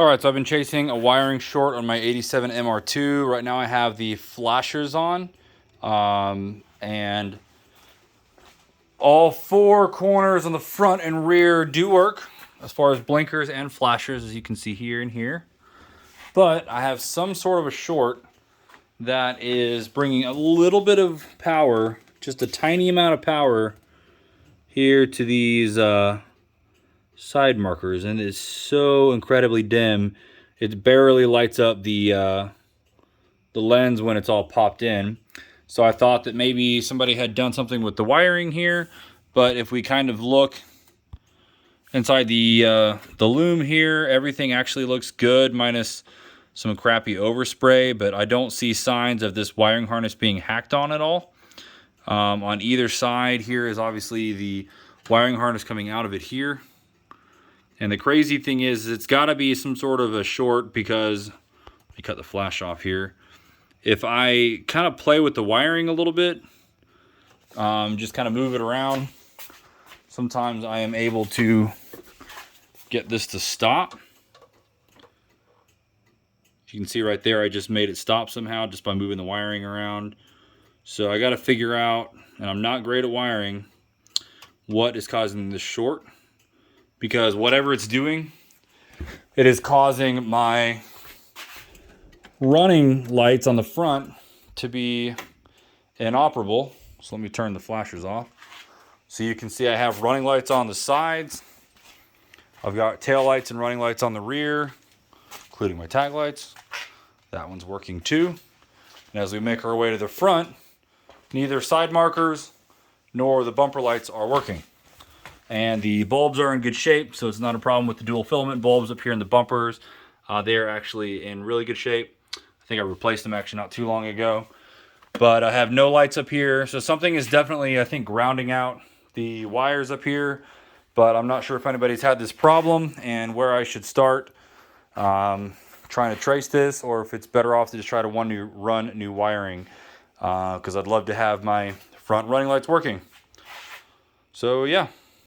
All right, so I've been chasing a wiring short on my 87 MR2. Right now I have the flashers on, and all four corners on the front and rear do work as far as blinkers and flashers, as you can see here and here. But I have some sort of a short that is bringing a little bit of power, just a tiny amount of power here to these side markers, and it's so incredibly dim. It barely lights up the lens when it's all popped in. So I thought that maybe somebody had done something with the wiring here, but if we kind of look inside the loom here, everything actually looks good, minus some crappy overspray, but I don't see signs of this wiring harness being hacked on at all. On either side here is obviously the wiring harness coming out of it here. And the crazy thing is it's got to be some sort of a short, because let me cut the flash off here. If I kind of play with the wiring a little bit, just kind of move it around, sometimes I am able to get this to stop. You can see right there, I just made it stop somehow just by moving the wiring around. So I got to figure out, and I'm not great at wiring, what is causing this short, because whatever it's doing, it is causing my running lights on the front to be inoperable. So let me turn the flashers off. So you can see I have running lights on the sides. I've got tail lights and running lights on the rear, including my tag lights. That one's working too. And as we make our way to the front, neither side markers nor the bumper lights are working. And the bulbs are in good shape, so it's not a problem with the dual filament bulbs up here in the bumpers. They're actually in really good shape. I think I replaced them actually not too long ago. But I have no lights up here, so something is definitely, I think, grounding out the wires up here. But I'm not sure if anybody's had this problem and where I should start trying to trace this, or if it's better off to just try to run new wiring, because I'd love to have my front running lights working. So yeah.